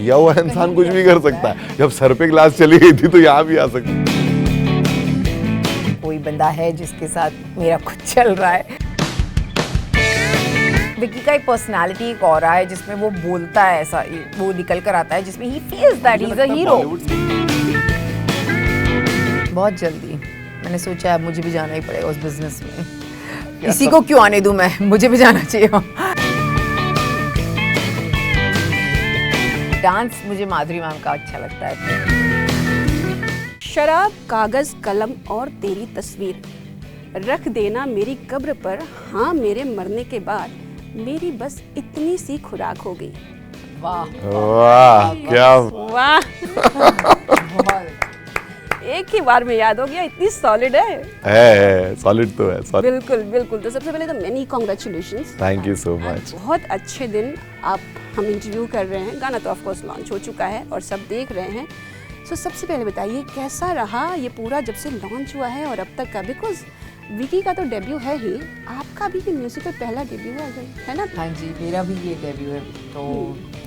पिया हुआ इंसान कुछ भी कर सकता है। जब सर पे ग्लास चली गई थी तो यहाँ भी आ सकती। कोई बंदा है जिसके साथ मेरा कुछ चल रहा है। विकी का एक पर्सनालिटी एक ऑरा है जिसमें वो बोलता है ऐसा, वो निकल कर आता है जिसमें he feels that he is a hero. बहुत जल्दी मैंने सोचा है मुझे भी जाना ही पड़ेगा उस बिजनेस में। इसी को क्यों आने दूं मैं, मुझे भी जाना चाहिए। डांस मुझे माधुरी मैम का अच्छा लगता है। शराब, कागज, कलम और तेरी तस्वीर, रख देना मेरी कब्र पर, हाँ मेरे मरने के बाद मेरी बस इतनी सी खुराक हो गई। वाह वाह क्या वाह एक ही बार में याद हो गया, इतनी सॉलिड है सॉलिड तो है solid। बिल्कुल बिल्कुल। तो सबसे पहले तो many congratulations, thank you so much. बहुत अच्छे दिन आप हम इंटरव्यू कर रहे हैं, गाना तो ऑफ कोर्स लॉन्च हो चुका है और सब देख रहे हैं। सो सबसे पहले बताइए कैसा रहा ये पूरा जब से लॉन्च हुआ है और अब तक का, बिकॉज विकी का तो डेब्यू है ही, आपका भी ये म्यूजिकल पहला डेब्यू है ना? हाँ जी, मेरा भी ये डेब्यू है। तो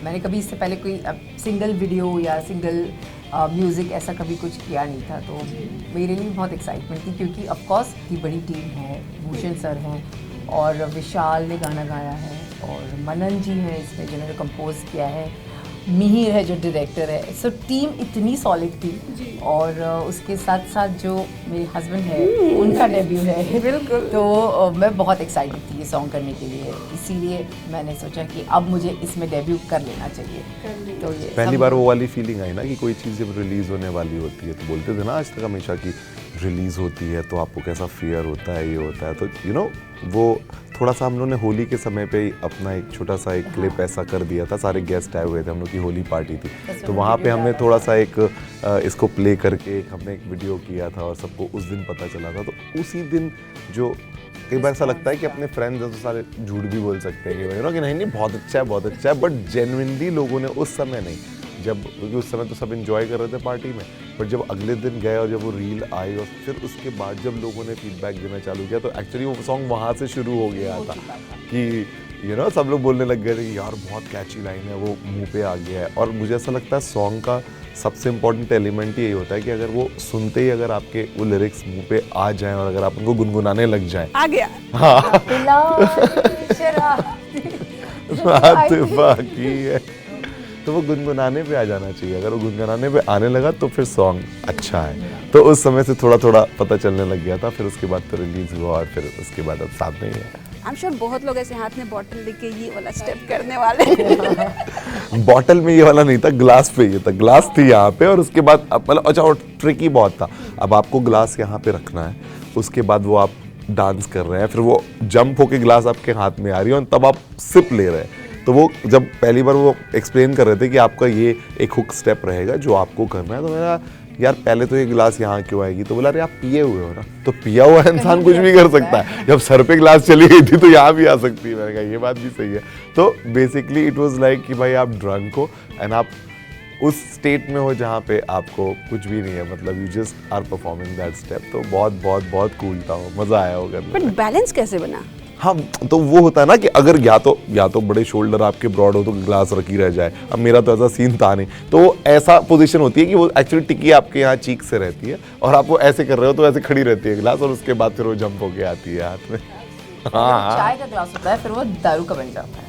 मैंने कभी इससे पहले कोई सिंगल वीडियो या सिंगल म्यूज़िक ऐसा कभी कुछ किया नहीं था। तो मेरे लिए बहुत एक्साइटमेंट थी क्योंकि ऑफ कोर्स की बड़ी टीम है, भूषण सर हैं और विशाल ने गाना गाया है और मनन जी हैं इसमें जिन्होंने कंपोज किया है, मिहिर है जो डायरेक्टर है। सो टीम इतनी सॉलिड थी और उसके साथ साथ जो मेरे हस्बैंड है उनका डेब्यू है। बिल्कुल। तो मैं बहुत एक्साइटेड थी ये सॉन्ग करने के लिए, इसीलिए मैंने सोचा कि अब मुझे इसमें डेब्यू कर लेना चाहिए। तो ये पहली बार वो वाली फीलिंग आई ना कि कोई चीज़ जब रिलीज़ होने वाली होती है, तो बोलते थे ना आज तक हमेशा कि रिलीज़ होती है तो आपको कैसा फियर होता है, ये होता है। तो यू नो वो थोड़ा सा हम लोगों ने होली के समय पे ही अपना एक छोटा सा एक क्लिप ऐसा कर दिया था, सारे गेस्ट आए हुए थे, हम लोग की होली पार्टी थी, तो वहाँ पे हमने थोड़ा सा एक इसको प्ले करके हमने एक वीडियो किया था और सबको उस दिन पता चला था। तो उसी दिन जो कई बार ऐसा लगता है कि अपने फ्रेंड्स तो सारे झूठ भी बोल सकते हैं कि नहीं बहुत अच्छा है, बट जेन्युइनली लोगों ने उस समय नहीं, जब क्योंकि उस समय तो सब एंजॉय कर रहे थे पार्टी में, बट जब अगले दिन गए और जब वो रील आई और फिर उसके बाद जब लोगों ने फीडबैक देना चालू किया, तो एक्चुअली वो सॉन्ग वहाँ से शुरू हो गया था कि सब लोग बोलने लग गए थे कि यार बहुत कैची लाइन है, वो मुंह पे आ गया है। और मुझे ऐसा लगता है सॉन्ग का सबसे इम्पोर्टेंट एलिमेंट यही होता है कि अगर वो सुनते ही अगर आपके वो लिरिक्स मुंह पे आ जाएं और अगर आप उनको गुनगुनाने लग जाएं, आ गया हाँ बात बाकी है, तो वो गुनगुनाने पे आ जाना चाहिए। अगर वो गुनगुनाने पे आने लगा तो फिर सॉन्ग अच्छा है। तो उस समय से थोड़ा थोड़ा पता चलने लग गया था, फिर उसके बाद तो रिलीज हुआ और फिर उसके बाद अब साथ में ही है। आई एम श्योर बहुत लोग ऐसे हाथ में बॉटल लेके ये वाला स्टेप करने वाले। बॉटल में ये वाला नहीं था, ग्लास पे ये था, ग्लास थी यहाँ पे और उसके बाद मतलब अच्छा और ट्रिकी बहुत था। अब आपको ग्लास यहाँ पे रखना है, उसके बाद वो आप डांस कर रहे हैं, फिर वो जंप होके ग्लास आपके हाथ में आ रही है और तब आप सिप ले रहे हैं। तो वो जब पहली बार वो एक्सप्लेन कर रहे थे कि आपका ये एक हुक स्टेप रहेगा जो आपको करना है, तो मेरा यार पहले तो ये गिलास यहाँ क्यों आएगी, तो बोला अरे आप पिए हुए हो ना, तो पिया हुआ इंसान कुछ भी कर सकता है। जब सर पे ग्लास चली गई थी तो यहाँ भी आ सकती है। मैंने कहा ये बात भी सही है। तो बेसिकली इट वाज लाइक कि भाई आप ड्रंक हो एंड आप उस स्टेट में हो जहाँ पे आपको कुछ भी नहीं है, मतलब you just are performing that step. तो बहुत बहुत बहुत कूल था वो, मजा आया होगा। बट बैलेंस कैसे बना? हाँ, तो वो होता है ना कि अगर या तो बड़े शोल्डर आपके ब्रॉड हो तो ग्लास रखी रह जाए। अब मेरा तो ऐसा सीन था नहीं, तो ऐसा पोजीशन होती है कि वो एक्चुअली टिकी आपके यहाँ चीक से रहती है और आप वो ऐसे कर रहे हो तो ऐसे खड़ी रहती है ग्लास और उसके बाद फिर वो जंप होके आती है हाथ में। हाँ, चाय का ग्लास होता है फिर वो दारू का बन जाता है।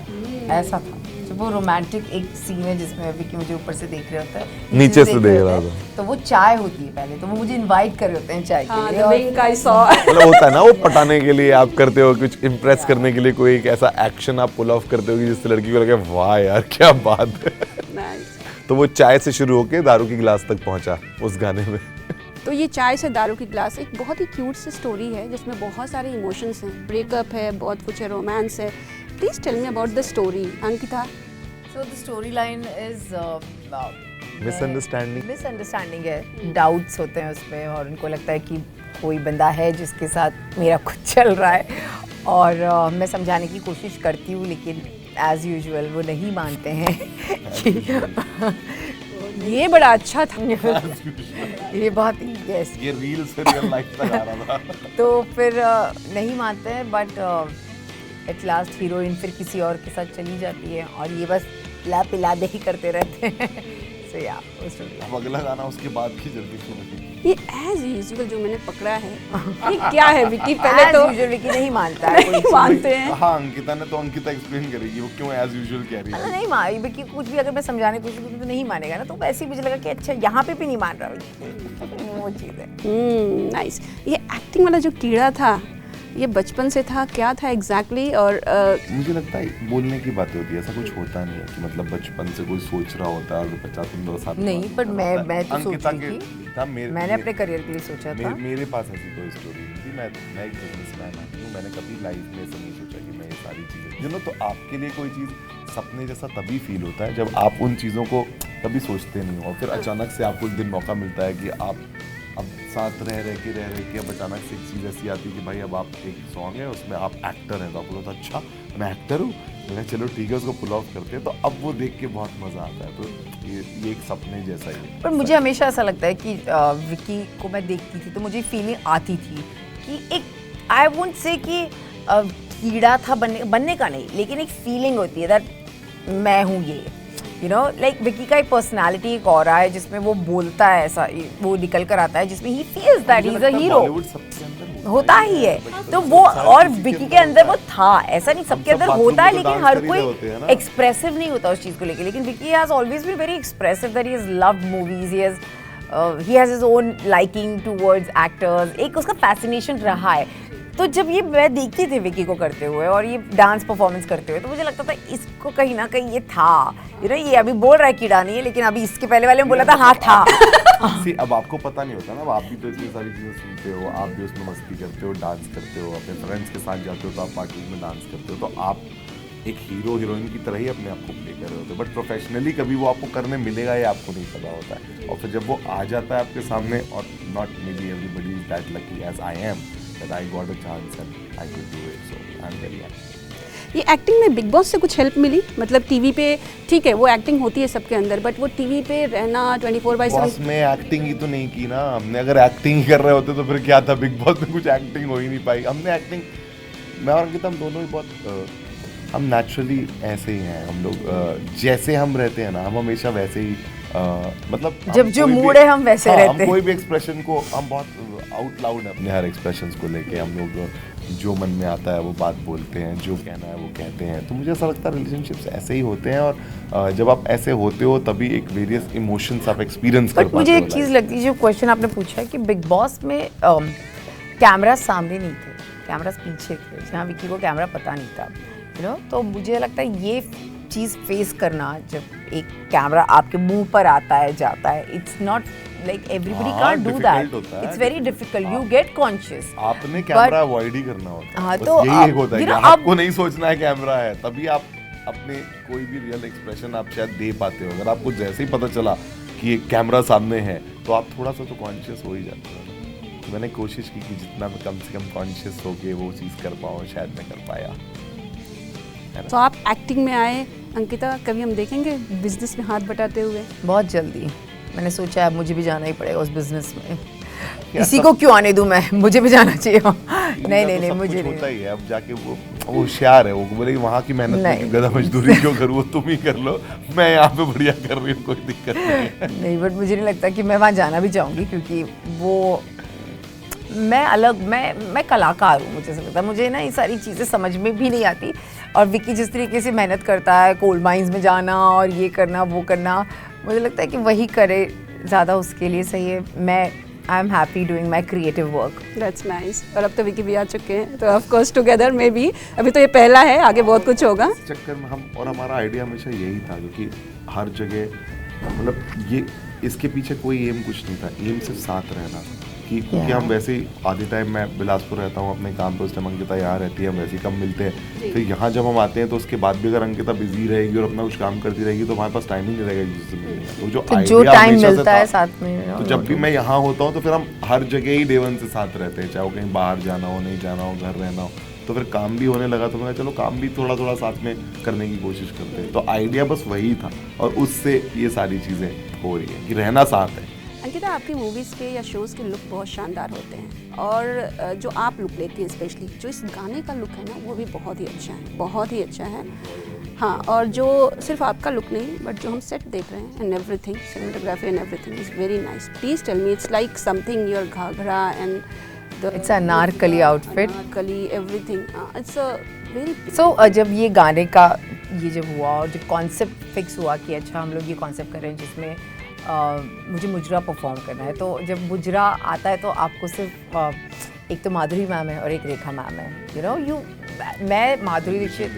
ऐसा था जब वो रोमांटिक एक सीन है जिसमें विकी मुझे ऊपर से देख रहे होता है, नीचे से देख रहा था, तो वो चाय होती है पहले, तो वो मुझे इनवाइट कर रहे होते हैं चाय के लिए। मतलब होता है ना वो पटाने के लिए आप करते हो, कुछ इम्प्रेस करने के लिए कोई एक ऐसा एक्शन आप पुल ऑफ करते हो कि जिससे लड़की को लगे वाह यार क्या बात है। तो वो चाय से शुरू होके दारू की गिलास तक पहुंचा उस गाने में। तो ये चाय से दारू की गिलास एक बहुत ही क्यूट सी स्टोरी है जिसमें बहुत सारे इमोशंस हैं, ब्रेकअप है, बहुत कुछ है, रोमांस है। Please tell me about the story, Ankita. So the storyline is misunderstanding है, डाउट्स होते हैं उसमें और उनको लगता है कि कोई बंदा है जिसके साथ मेरा कुछ चल रहा है और मैं समझाने की कोशिश करती हूँ लेकिन एज यूजुअल वो नहीं मानते हैं कि ये बड़ा अच्छा था। ये बहुत ही यस, ये रील से रियल लाइफ तक आ रहा था। तो फिर नहीं मानते हैं बट एट लास्ट हीरोइन फिर किसी और के साथ चली जाती है और ये बस ला पिला दे ही करते रहते हैं। So yeah, अब अगला गाना उसके बाद की जल्दी शुरू की। ये एज यूजुअल जो मैंने पकड़ा है ये क्या है विकी? पहले तो विकी नहीं मानता है कोई नहीं चीज़। मानते हैं। हाँ अंकिता ने तो अंकिता एक्सप्लेन करेगी वो क्यों एज यूजुअल कह रही है। नहीं मान विकी कुछ भी अगर मैं समझाने की कोशिश करूँ तो नहीं मानेगा ना, तो वैसे ही मुझे लगा कि अच्छा यहाँ पे भी नहीं मान रहा विकी। वो चीज़ है। नाइस। ये एक्टिंग वाला जो कीड़ा था ये बचपन से था, क्या था एग्जैक्टली? और मुझे लगता है बोलने की बातें होती है, ऐसा कुछ होता नहीं है कि मतलब बचपन से कोई सोच रहा होता है और 50 साल नहीं, पर मैं तो सोच रही थी, मैंने अपने करियर के लिए सोचा था। मेरे पास ऐसी कोई स्टोरी नहीं थी। मैं एक बिजनेसमैन हूँ, मैंने कभी लाइफ में ऐसा नहीं सोचा कि मैं ये सारी चीज़ें तो आपके लिए कोई चीज़ सपने जैसा तभी फील होता है जब आप उन चीज़ों को कभी सोचते नहीं हो और फिर अचानक से आपको एक दिन मौका मिलता है कि आप अब साथ रह के अब अचानक से एक चीज़ ऐसी आती है कि भाई अब आप एक सॉन्ग है उसमें आप एक्टर हैं, तो आपको लगता है अच्छा मैं एक्टर हूँ, मैंने चलो ठीक है उसको पुल ऑफ करते हैं, तो अब वो देख के बहुत मज़ा आता है। तो ये एक सपने जैसा ही है। पर मुझे हमेशा ऐसा लगता है कि विकी को मैं देखती थी तो मुझे फीलिंग आती थी कि एक आई वोंट से कि कीड़ा था बनने का नहीं, लेकिन एक फीलिंग होती है दैट मैं हूँ ये, यू नो लाइक विकी का एक पर्सनालिटी एक और है जिसमें वो बोलता है ऐसा, वो निकल कर आता है जिसमें he feels that he is a hero, होता ही है। तो वो और विकी के अंदर वो था, ऐसा नहीं सबके अंदर होता है, लेकिन हर कोई एक्सप्रेसिव नहीं होता उस चीज़ को लेके। लेकिन Vicky has always been very expressive, that he has loved movies, he has his own liking towards actors, एक उसका फैसिनेशन रहा है। तो जब ये मैं देखती थी विकी को करते हुए और ये डांस परफॉर्मेंस करते हुए, तो मुझे लगता था इसको कहीं ना कहीं ये था, यू नो ये अभी बोल रहा है कीड़ा नहीं है, लेकिन अभी इसके पहले वाले में बोला था हाँ था। See, अब आपको पता नहीं होता ना, अब आप भी तो इतनी सारी चीज़ें सुनते हो, आप भी उसमें मस्ती करते हो, डांस करते हो, अपने फ्रेंड्स के साथ जाते हो तो आप पार्टीज में डांस करते हो, तो आप एक हीरो हीरोइन की तरह ही अपने आप को प्ले कर रहे होते हो, बट प्रोफेशनली कभी वो आपको करने मिलेगा या आपको नहीं पता होता है। और फिर जब वो आ जाता है आपके सामने, और not maybe everybody is that lucky as I am that I got a chance and I could do it, so I am very happy. ये एक्टिंग में बिग बॉस से कुछ हेल्प मिली? मतलब टीवी पे ठीक है वो एक्टिंग होती है सबके अंदर, बट वो टीवी पे रहना 24/7 बॉस में एक्टिंग ही तो नहीं की ना हमने। अगर एक्टिंग ही कर रहे होते तो फिर क्या था, बिग बॉस में कुछ एक्टिंग हो ही नहीं पाई। हमने एक्टिंग, मैं और अंकिता हम दोनों ही बहुत हम नेचुरली ऐसे ही हैं हम लोग, जैसे हम रहते हैं ना हम हमेशा वैसे ही मतलब जब जो मूड है हम वैसे रहते हैं। हम कोई भी एक्सप्रेशन को हम बहुत आउट लाउड अपने हर एक्सप्रेशंस को लेके हम लोग जो मन में आता है वो बात बोलते हैं, जो कहना है वो कहते हैं। तो मुझे ऐसा लगता है रिलेशनशिप्स ऐसे ही होते हैं, और जब आप ऐसे होते हो तभी एक वेरियस इमोशंस आप एक्सपीरियंस कर पाते हो। मुझे एक चीज़ लगती है, जो क्वेश्चन आपने पूछा है कि बिग बॉस में कैमरा सामने नहीं थे, कैमरा पीछे थे, जहाँ विकी को कैमरा पता नहीं था, यू नो। तो मुझे लगता है ये चीज़ फेस करना, जब एक कैमरा आपके मुंह पर आता है जाता है, it's not like everybody can't do that, it's very difficult, you get conscious, आपने कैमरा अवॉइड ही करना होता है। हाँ, बस तो यही एक होता है कि आपको अब नहीं सोचना है कैमरा है, तभी आप अपने कोई भी रियल एक्सप्रेशन आप शायद दे पाते हो। अगर आपको जैसे ही पता चला कि ये कैमरा सामने है तो आप थोड़ा सा तो कॉन्शियस हो ही जाते हो। तो मैंने कोशिश की कि जितना मैं कम से कम कॉन्शियस होके वो चीज़ कर पाऊँ, शायद मैं कर पाया। तो आप एक्टिंग में आए, अंकिता कभी हम देखेंगे बिजनेस में हाथ बटाते हुए? बहुत जल्दी मैंने सोचा है मुझे भी जाना ही पड़ेगा उस बिजनेस में। इसी को क्यों आने दूं मैं, मुझे भी जाना चाहिए। नहीं मुझे नहीं होता ही है। अब जाके वो होशियार है, वो बोले वहाँ की मेहनत में गधा मजदूरी क्यों करूँ, वो तुम ही कर लो, मैं यहाँ पे बढ़िया कर रही हूँ, कोई दिक्कत नहीं है। नहीं, बट मुझे नहीं लगता कि मैं वहाँ जाना भी चाहूँगी, क्योंकि वो मैं कलाकार हूँ। मुझे ऐसा लगता है, मुझे ना ये सारी चीज़ें समझ में भी नहीं आती। और विकी जिस तरीके से मेहनत करता है, कोल माइंस में जाना और ये करना वो करना, मुझे लगता है कि वही करे ज़्यादा उसके लिए सही है। I am happy doing my creative work. That's nice. और अब तो विकी भी आ चुके हैं, तो ऑफ कोर्स टुगेदर में भी, अभी तो ये पहला है, आगे बहुत कुछ होगा। इस चक्कर में हम, और हमारा आइडिया हमेशा यही था, क्योंकि हर जगह मतलब ये इसके पीछे कोई एम कुछ नहीं था, एम सिर्फ साथ रहना। क्योंकि हम वैसे ही आधे टाइम मैं बिलासपुर रहता हूँ अपने काम पे, उस टाइम अंकिता यहाँ रहती है, हम वैसे ही कम मिलते हैं। फिर यहाँ जब हम आते हैं तो उसके बाद भी अगर अंकिता बिजी रहेगी और अपना कुछ काम करती रहेगी तो हमारे पास टाइम ही नहीं रहेगा एक दूसरे से मिलने का। तो जो टाइम मिलता है साथ में, तो जब भी मैं यहाँ होता हूँ तो फिर हम हर जगह ही डे वन से साथ रहते हैं, चाहे वो कहीं बाहर जाना हो, नहीं जाना हो, घर रहना हो। तो फिर काम भी होने लगा तो मैं चलो काम भी थोड़ा थोड़ा साथ में करने की कोशिश करते हैं। तो आइडिया बस वही था, और उससे ये सारी चीज़ें हो रही है कि रहना साथ है। अंकिता, आपकी मूवीज़ के या शोज़ के लुक बहुत शानदार होते हैं, और जो आप लुक लेती हैं, स्पेशली जो इस गाने का लुक है ना, वो भी बहुत ही अच्छा है, बहुत ही अच्छा है। हाँ, और जो सिर्फ आपका लुक नहीं बट जो हम सेट देख रहे हैं and everything, cinematography and everything is very nice. Please tell me, it's like something your ghagra and It's a anarkali outfit. Anarkali everything. It's a very so जब ये गाने का ये जब हुआ और जब कॉन्सेप्ट फिक्स हुआ कि अच्छा हम लोग ये कॉन्सेप्ट कर रहे हैं जिसमें मुझे मुजरा परफॉर्म करना है, तो जब मुजरा आता है तो आपको सिर्फ एक तो माधुरी मैम है और एक रेखा मैम है. यू नो मैं Madhuri Dixit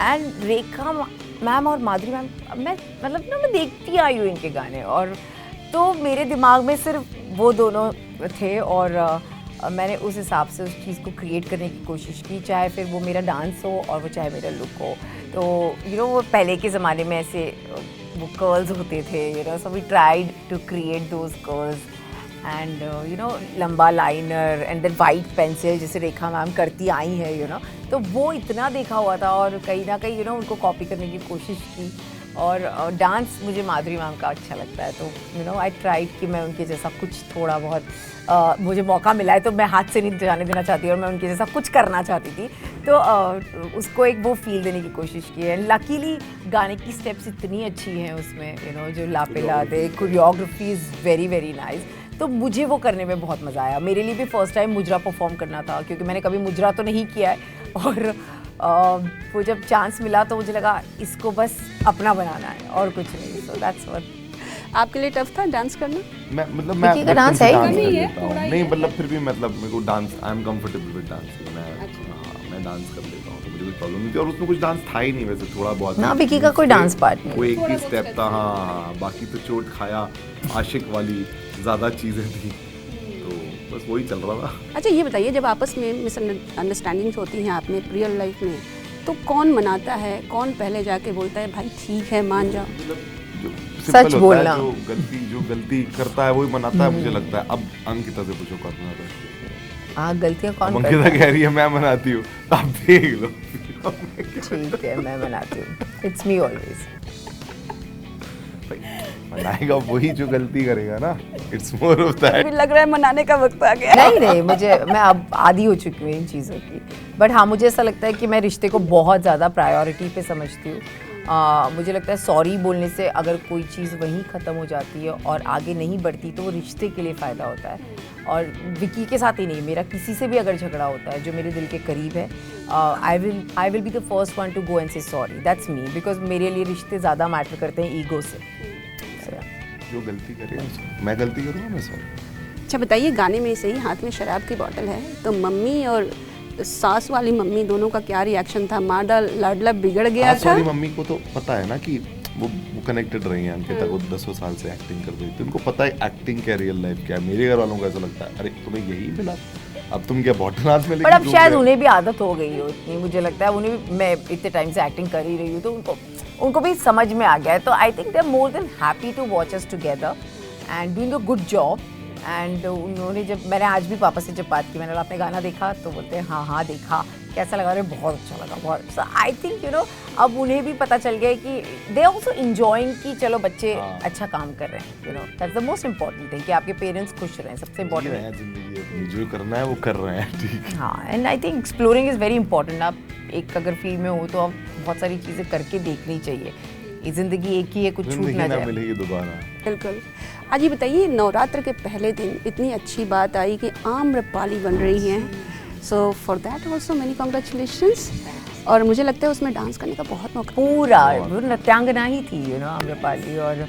and Rekha ma'am और माधुरी मैम, मैं देखती आई हूँ इनके गाने, और तो मेरे दिमाग में सिर्फ वो दोनों थे और मैंने उस हिसाब से उस चीज़ को क्रिएट करने की कोशिश की, चाहे फिर वो मेरा डांस हो और वो चाहे मेरा लुक हो. तो वो पहले के ज़माने में ऐसे वो कर्ल्स होते थे, so we tried to create those curls and लंबा liner and then white pencil जैसे रेखा मैम करती आई है, तो वो इतना देखा हुआ था और कहीं ना कहीं उनको कॉपी करने की कोशिश की. और डांस मुझे माधुरी मैम का अच्छा लगता है, तो आई ट्राइड कि मैं उनके जैसा कुछ थोड़ा बहुत मुझे मौका मिला है तो मैं हाथ से नहीं जाने देना चाहती और मैं उनके जैसा कुछ करना चाहती थी, तो उसको एक वो फील देने की कोशिश की है. एंड लकीली गाने की स्टेप्स इतनी अच्छी हैं उसमें, जो लापेला the choreography is very very nice. तो मुझे वो करने में बहुत मज़ा आया. मेरे लिए भी फर्स्ट टाइम मुजरा परफॉर्म करना था क्योंकि मैंने कभी मुजरा तो नहीं किया है, और वो जब चांस मिला तो मुझे लगा इसको बस अपना बनाना है और कुछ नहीं. So that's what. आपके लिए टफ था डांस करना? मैं विकी का डांस है ही नहीं, मतलब फिर भी मेरे को dance, I am comfortable with dance. मैं डांस कर लेता हूँ तो मुझे कोई प्रॉब्लम नहीं थी, और उसमें कुछ डांस था ही नहीं वैसे, थोड़ा बहुत ना विकी का कोई डांस पार्ट नहीं. वो एक ही स्टेप था. हाँ, बाकी तो चोट खाया आशिक वाली ज़्यादा चीज़ें थी, तो बस वही चल रहा था. अच्छा, ये बताइए, जब आपस में मिसअंडरस्टैंडिंग्स होती हैं आप में रियल लाइफ में, तो कौन मनाता है, कौन पहले जाके बोलता है भाई ठीक है मान जाओ? सच बोलना. जो गलती करता है वही मनाता है, मुझे लगता है. अब अंकिता से पूछो कौन मनाता है. हाँ, गलतियाँ कौन करता अंकिता कह रही है मैं मनाती हूँ, आप देख लो. ठीक है, मैं मनाती हूँ. It's me always. मनाएगा वही जो गलती करेगा ना. It's more of that. अभी लग रहा है मनाने का वक्त आ गया. नहीं, मैं अब आदी हो चुकी हूँ इन चीज़ों की. बट हाँ, मुझे ऐसा लगता है कि मैं रिश्ते को बहुत ज़्यादा प्रायोरिटी पे समझती हूँ. मुझे लगता है सॉरी बोलने से अगर कोई चीज़ वहीं ख़त्म हो जाती है और आगे नहीं बढ़ती तो वो रिश्ते के लिए फ़ायदा होता है. और विकी के साथ ही नहीं, मेरा किसी से भी अगर झगड़ा होता है जो मेरे दिल के करीब है, I will be the first one to go and say sorry. That's me, because मेरे लिए रिश्ते ज़्यादा मैटर करते हैं ईगो से. जो गलती करेगा, मैं गलती करूँगा मैं सॉरी. अच्छा बताइए, गाने में से ही हाथ में शराब की बोतल है, तो मम्मी और सास वाली मम्मी दोनों का क्या रिएक्शन था? माडा लाडला बिगड़ गया था? वाली मम्मी को तो पता है ना कि वो कनेक्टेड रही हैं अंकिता को 10 साल से एक्टिंग कर रही थी, उनको पता है एक्टिंग क्या रियल लाइफ क्या है. मेरे घर वालों को ऐसा लगता है अरे तुम्हें यही मिला, अब तुम क्या बॉटल हाथ में लेके. पर अब शायद उन्हें भी आदत हो गई हो इतनी, मुझे लगता है उन्हें भी, मैं इतने टाइम से एक्टिंग कर ही रही हूँ तो उनको भी समझ में आ गया है. तो I think they are more than happy to watch us together and doing a good job. And उन्होंने जब, मैंने आज भी पापा से जब बात की, मैंने बोला आपने गाना देखा, तो बोलते हैं हाँ देखा, कैसा लगा? अरे बहुत अच्छा लगा, बहुत. सो आई थिंक अब उन्हें भी पता चल गया है कि दे आल्सो एंजॉयिंग कि चलो बच्चे अच्छा काम कर रहे हैं. That's the most important thing कि आपके पेरेंट्स खुश रहें, सबसे इम्पोर्टेंट है. जिंदगी जो करना है वो कर रहे हैं, ठीक. हाँ, and I think exploring is very important. आप एक अगर फील्ड में हो तो आप बहुत सारी चीज़ें करके देखनी चाहिए. ये ज़िंदगी एक ही है, कुछ छूट ना जाए. मिलेगी दोबारा. बिल्कुल. आज ये बताइए, नवरात्र के पहले दिन इतनी अच्छी बात आई कि आम्रपाली बन रही हैं, so for that also many congratulations. और मुझे लगता है उसमें डांस करने का बहुत मौका. पूरा वो नृत्यांगना ही थी आम्रपाली, और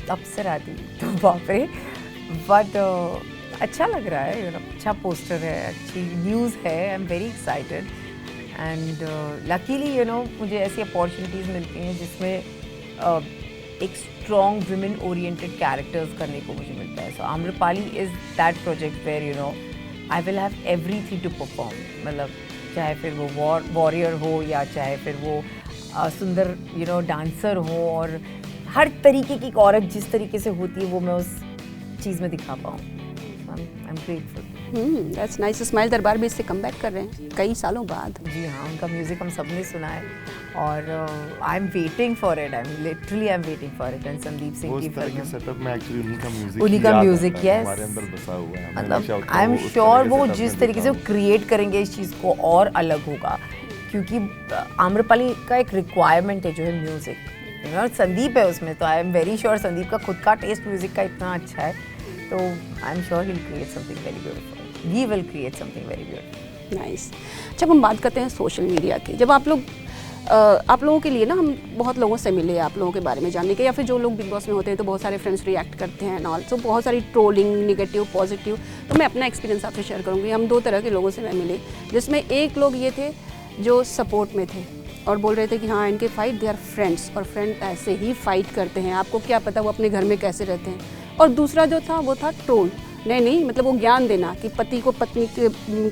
अप्सरा थी, तो बाप रे. बट अच्छा लग रहा है, अच्छा पोस्टर है, अच्छी न्यूज़ है. आई am very excited and luckily मुझे ऐसी अपॉर्चुनिटीज़ मिलती हैं जिसमें एक स्ट्रॉन्ग वुमेन ओरिएंटेड कैरेक्टर्स करने को मुझे मिलता है. So Amrapali is that project where I will have everything to perform. मतलब चाहे फिर वो वॉरियर हो या चाहे फिर वो सुंदर डांसर हो, और हर तरीके की औरत जिस तरीके से होती है वो मैं उस चीज़ में दिखा पाऊँ. I am grateful. That's nice. Smile दरबार भी इससे कमबैक कर रहे हैं कई सालों बाद. जी हाँ, उनका म्यूज़िक हम सब ने सुना है और I am waiting for it. I am waiting for it. And Sandeep Singh की फिल्म सेटअप में एक्चुअली उन्हीं का म्यूजिक यस हमारे अंदर बसा हुआ है. मतलब आई एम श्योर वो जिस तरीके से क्रिएट करेंगे इस चीज़ को और अलग होगा. क्योंकि आम्रपाली का एक रिक्वायरमेंट है जो है म्यूज़िक, और संदीप है उसमें, तो I am very sure Sandeep का खुद का टेस्ट म्यूज़िक का इतना अच्छा है, तो I am sure he will create something very beautiful, we will create something very beautiful. Nice. जब हम बात करते हैं सोशल मीडिया की, जब आप लोगों के लिए ना, हम बहुत लोगों से मिले आप लोगों के बारे में जानने के, या फिर जो लोग बिग बॉस में होते हैं तो बहुत सारे फ्रेंड्स रिएक्ट करते हैं एंड ऑल, तो बहुत सारी ट्रोलिंग, नेगेटिव, पॉजिटिव, तो मैं अपना एक्सपीरियंस आपसे शेयर करूँगी। हम 2 तरह के लोगों से मैं मिले, जिसमें एक लोग ये थे जो सपोर्ट में थे और बोल रहे थे कि हाँ इनके फाइट दे आर फ्रेंड्स, और फ्रेंड ऐसे ही फाइट करते हैं, आपको क्या पता वो अपने घर में कैसे रहते हैं। और दूसरा जो था वो था ट्रोल, नहीं मतलब वो ज्ञान देना कि पति को पत्नी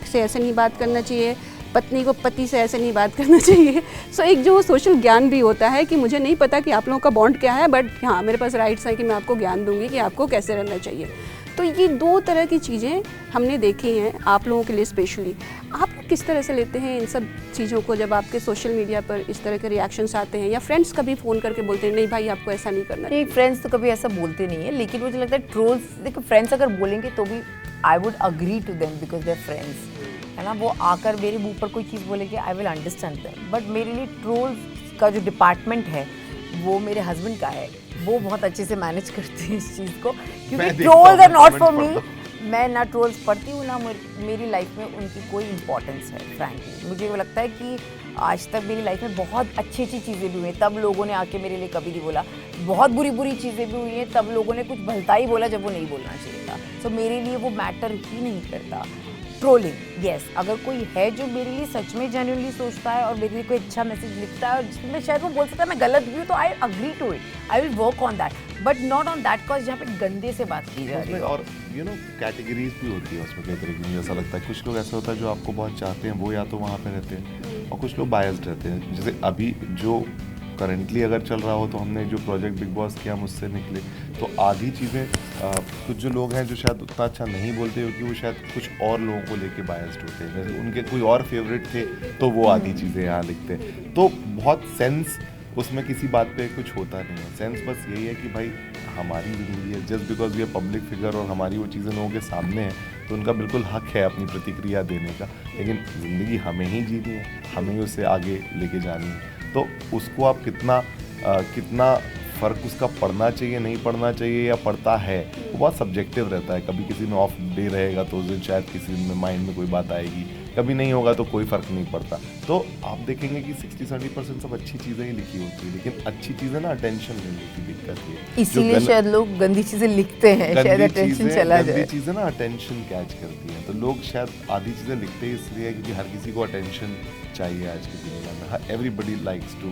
से ऐसे नहीं बात करना चाहिए, पत्नी को पति से ऐसे नहीं बात करना चाहिए। सो एक जो सोशल ज्ञान भी होता है कि मुझे नहीं पता कि आप लोगों का बॉन्ड क्या है, बट हाँ मेरे पास राइट्स हैं कि मैं आपको ज्ञान दूंगी कि आपको कैसे रहना चाहिए। तो ये 2 तरह की चीज़ें हमने देखी हैं आप लोगों के लिए स्पेशली। आप किस तरह से लेते हैं इन सब चीज़ों को जब आपके सोशल मीडिया पर इस तरह के रिएक्शंस आते हैं, या फ्रेंड्स कभी फ़ोन करके बोलते हैं नहीं भाई आपको ऐसा नहीं करना? नहीं, फ्रेंड्स तो कभी ऐसा बोलते नहीं है, लेकिन मुझे लगता है ट्रोल्स, देखो फ्रेंड्स अगर बोलेंगे तो भी I would agree to them because they are friends, है ना। वो आकर मेरे मुंह पर कोई चीज़ बोलेंगे, I will understand them, but मेरे लिए ट्रोल्स का जो डिपार्टमेंट है वो मेरे हस्बैंड का है, वो बहुत अच्छे से मैनेज करते हैं इस चीज़ को, क्योंकि trolls are not for me. मैं ना ट्रोल्स पढ़ती हूँ ना मेरी लाइफ में उनकी कोई इंपॉर्टेंस है। फ्रैंकली मुझे वो लगता है कि आज तक मेरी लाइफ में बहुत अच्छी चीज़ें भी हुई हैं, तब लोगों ने आके मेरे लिए कभी नहीं बोला, बहुत बुरी चीज़ें भी हुई हैं, तब लोगों ने कुछ भलता ही बोला जब वो नहीं बोलना चाहिए था। सो मेरे लिए वो मैटर ही नहीं करता। ट्रोलिंग, यस, अगर कोई है जो मेरे लिए सच में जेन्युइनली सोचता है और मेरे लिए कोई अच्छा मैसेज लिखता है और जिसमें शायद वो बोल सकता है मैं गलत भी हूँ, तो I agree to it, I will work on that, but not on that cause जहाँ पे गंदे से बात की जा रही है। और यू नो कैटेगरीज भी होती है उसमें कई तरह की। मुझे ऐसा लगता है कुछ लोग ऐसा होता है जो आपको बहुत चाहते हैं, वो या तो वहाँ पे रहते हैं, और कुछ लोग बायस्ड रहते हैं। जैसे अभी जो करंटली अगर चल रहा हो, तो हमने जो प्रोजेक्ट बिग बॉस किया, हम उससे निकले, तो आधी चीज़ें कुछ जो लोग हैं जो शायद उतना अच्छा नहीं बोलते, क्योंकि वो शायद कुछ और लोगों को लेके बायस्ड होते हैं, जैसे उनके कोई और फेवरेट थे तो वो आधी चीज़ें यहाँ लिखते हैं। तो बहुत सेंस उसमें किसी बात पे कुछ होता नहीं है। सेंस बस यही है कि भाई हमारी ज़िंदगी है, just because we are public figure और हमारी वो चीज़ें लोगों के सामने हैं, तो उनका बिल्कुल हक है अपनी प्रतिक्रिया देने का, लेकिन ज़िंदगी हमें ही जीनी है, हमें ही उसे आगे लेके जानी है। तो उसको आप कितना फ़र्क उसका पड़ना चाहिए, नहीं पड़ना चाहिए, या पड़ता है, वो बहुत सब्जेक्टिव रहता है। कभी किसी में ऑफ डे रहेगा तो उस दिन शायद किसी में माइंड में कोई बात आएगी, कभी नहीं होगा तो कोई फ़र्क नहीं पड़ता। तो आप देखेंगे कि 60-70% सब अच्छी चीज़ें ही लिखी होती है, लेकिन अच्छी चीज़ें ना अटेंशन लेने की दिक्कत है, इसीलिए शायद लोग गंदी चीज़ें लिखते हैं, शायद अटेंशन चला जाए। गंदी चीज़ें ना अटेंशन कैच करती हैं, तो लोग शायद आधी चीज़ें लिखते ही इसलिए क्योंकि हर किसी को अटेंशन चाहिए आज की दुनिया में। Everybody likes to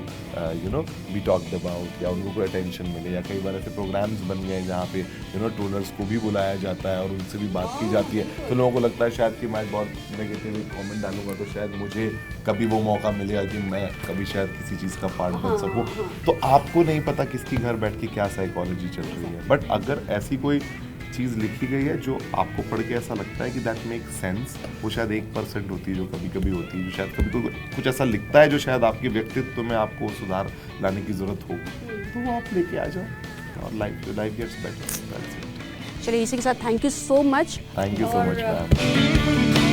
be talked about, या उनको कोई अटेंशन मिले, या कई बार ऐसे प्रोग्राम्स बन गए जहाँ पे ट्रोलर्स को भी बुलाया जाता है और उनसे भी बात की जाती है, तो लोगों को लगता है शायद कि मैं बहुत नेगेटिव कमेंट डालूंगा तो शायद मुझे कभी वो मौका मिलेगा कि मैं कभी शायद किसी चीज़ का पार्ट बन सकूँ। तो आपको नहीं पता किसकी घर बैठ के क्या साइकोलॉजी चल रही है, बट अगर ऐसी कोई चीज़ लिखी गई है जो आपको पढ़ के ऐसा लगता है कि दैट मेक सेंस, वो शायद 1% होती है जो कभी कभी होती है, जो शायद कभी कोई कुछ ऐसा लिखता है जो शायद आपके व्यक्तित्व में आपको सुधार लाने की ज़रूरत हो, तो वो आप लेके आ जाओ और लाइफ गेट्स बेटर। चलिए इसी के साथ thank you so much. Thank you so much ma'am.